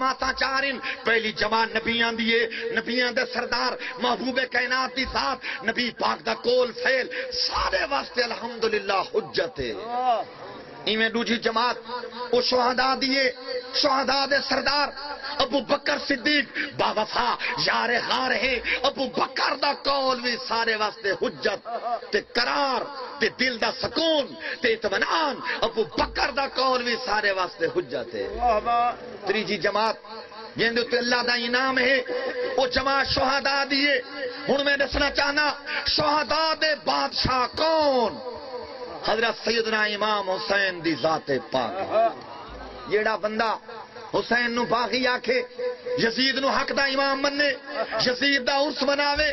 جماعتاں چارن پہلی جماعت نبیاں دیے نبیاں دے سردار محبوب کائنات دی ذات نبی پاک دا کول فیل سارے واسطے الحمدللہ حجت ہے ایویں دوجی جماعت او شہداء دیے شہداء دے سردار ابو بکر صدیق با وفا یار غار ہے ابو بکر دا قول بھی سارے واسطے حجت تے قرار تے دل دا سکون تے اطمینان ابو بکر دا قول بھی سارے واسطے حجت ہے تیجی جماعت جن تے اللہ دا انعام ہے وہ جماعت شہداء دیے ہن میں دسنا چاہنا شہداء دے بادشاہ کون حضرت سیدنا امام حسین دی ذات پاک جیڑا بندہ حسین نو باغی آکھے یزید نو حق دا امام مننے یزید دا عرس مناوے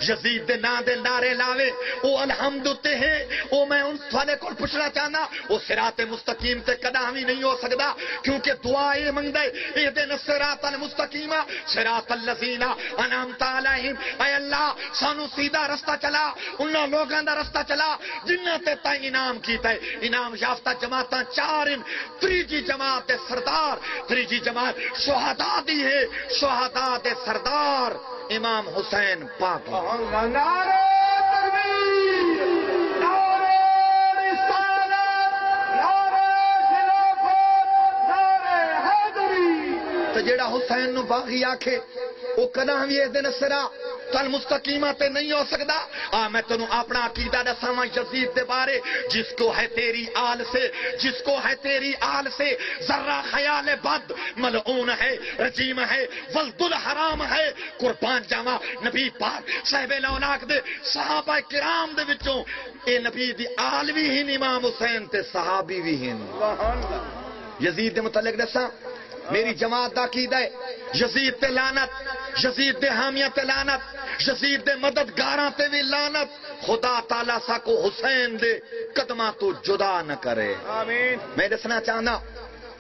یزید دے نا دے نعرے لاوے او الحمد تے ہے او میں ان والے کو پوچھنا چاہنا او صراط مستقیم تے کداں وی نہیں ہو سکدا کیونکہ دعا اے منگدا اے اہدنا الصراط المستقیم صراط الذین انعمت علیہم اے اللہ سانو سیدھا رستہ چلا انہاں لوگاں دا رستہ چلا جنہاں تے تا انعام کیتا ہے انعام یافتہ جماعتاں چارن تریجی جماعت دے سردار تریجی جماعت شہداء دی ہے شہداء دے سردار امام حسین پاک نعرہ تکبیر نعرہ رسالت نعرہ خلافت نعرہ حیدری تو جیڑا حسین نو باغی آکھے او کداں وی اہدن الصراط المستقیمہ تے نہیں ہو سکدا میں تنو اپنا عقیدہ دساواں یزید دے بارے جس کو ہے تیری آل سے جس کو ہے تیری آل سے ذرہ خیال بد ملعون ہے رجیم ہے ولد الحرام ہے قربان جاواں نبی پاک صاحب الاولاق دے صحابہ کرام دے وچوں اے نبی دی آل وی ہن امام حسین تے صحابی وی ہن یزید دے متعلق دساں میری جماعت دا عقیدہ ہے یزید تے لعنت یزید دے حامیاں تے لعنت یزید دے مددگاراں تے بھی لعنت خدا تعالیٰ سا کو حسین دے قدماں تو جدا نہ کرے آمین میں دسنا چاہنا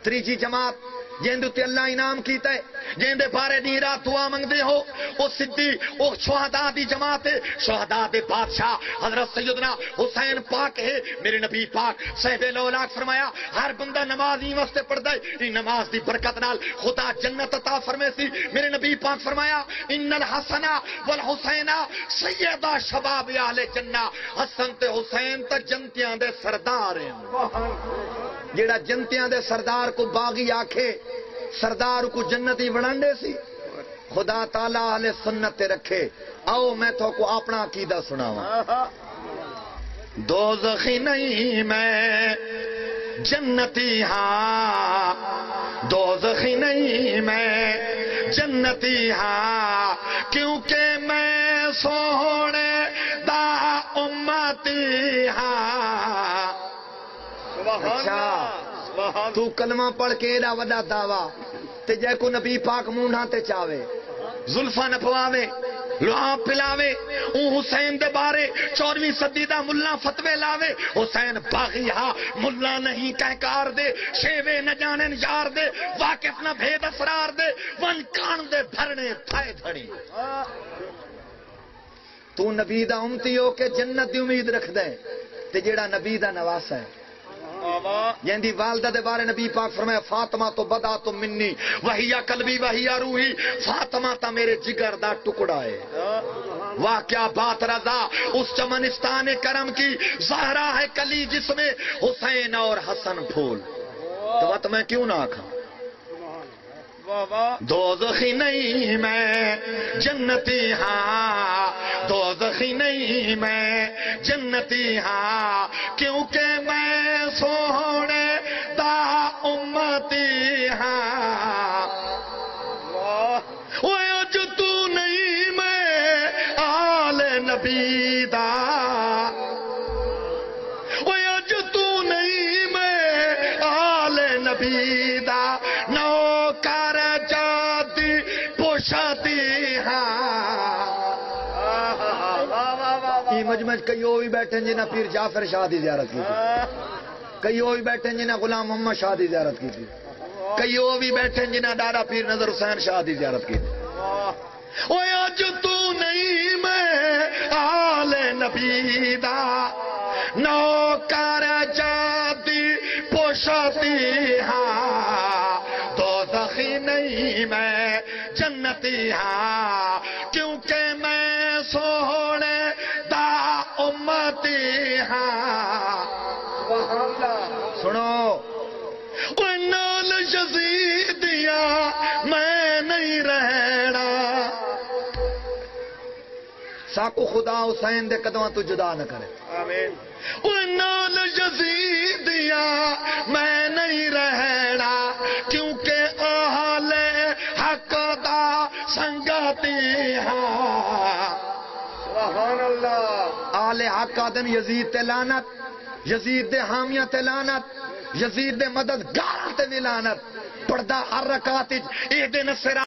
تریجی جماعت جیندے تے اللہ انعام کیتا ہے جیندے بارے دی رات دعا منگدے ہو او صدی او شہداء دی جماعت ہے شہداء دے بادشاہ حضرت سیدنا حسین پاک ہے میرے نبی پاک صاحب الاولاق فرمایا ہر بندہ نماز ہی واسطے پڑھدا ہے ان نماز دی برکت نال خدا جنت عطا فرمے سی میرے نبی پاک فرمایا ان الحسن والحسین سیدہ شباب اہل جنہ حسن تے حسین تے جنتیاں دے سردار ہیں جیڑا جنتیاں دے سردار کو باغی آکھے سردار کو جنتی بنانڈے سی خدا تعالیٰ اہل سنت تے رکھے آؤ میں تو کو اپنا عقیدہ سناواں دوزخی نہیں میں جنتی ہاں دوزخی نہیں میں جنتی ہاں کیونکہ میں سونے دا امتی ہاں اچھا تو کلمہ پڑھ کے ایڈا وڈا دعویٰ تے جے کو نبی پاک مونڈھا تے چاوے زلفاں نپواوے لعاب پلاوے اون حسین دے بارے 14ویں صدی دا ملا فتوے لاوے حسین باغی ہا ملا نہیں کہکار دے شیوے نہ جانن یار دے واقف نہ بھید اسرار دے ون کان دے بھرنے تھائے دھڑی تو نبی دا امتی ہو کے جنت دی امید رکھ دے تے جیڑا نبی دا نواسا ہے جیندی والدہ دے بارے نبی پاک فرمایا فاطمہ تو بدا تو منی وہیا قلبی وہیا روحی فاطمہ تا میرے جگر دا ٹکڑا ہے واہ کیا بات رضا اس چمنستان کرم کی زہرا ہے کلی جس میں حسین اور حسن پھول تو بات میں کیوں نہ آکھاں دوزخی نہیں میں جنتی ہاں دوزخی نہیں میں جنتی ہاں کیونکہ میں سونے دا امتی ہاں اج تو نہیں میں آل نبی دا اج تو نہیں میں آل نبی دا نوکر جاتی پوشتی ہاں یہ مجمع کئی وہ بھی بیٹھے جنہیں پیر جعفر شاہ دی زیارت کی تھی کئی وہ بھی بیٹھے جنہیں غلام محمد شاہ دی زیارت کی تھی کئی وہ بھی بیٹھے جنہیں ڈاڈا پیر نظر حسین شاہ دی زیارت کی تھی اوہ اج تو نہیں میں آل نبی دا نوکر جاتی پوشتی ہاں دوزخی نہیں نہیں میں جنتی ہاں کیونکہ میں سونے دا امتی ہاں سنو نال یزیدیا میں نہیں رہنا ساکو خدا حسین دے قدماں تو جدا نہ کرے آمین نال یزیدیا میں نہیں رہنا کیونکہ اہل حق دا سنگتی ہاں سبحان اللہ اہل حق آدم یزید تے لعنت یزید دے حامیاں تے لعنت یزید دے مددگاراں تے بھی لعنت پردہ ہر رکعت وچ اہدنا الصراط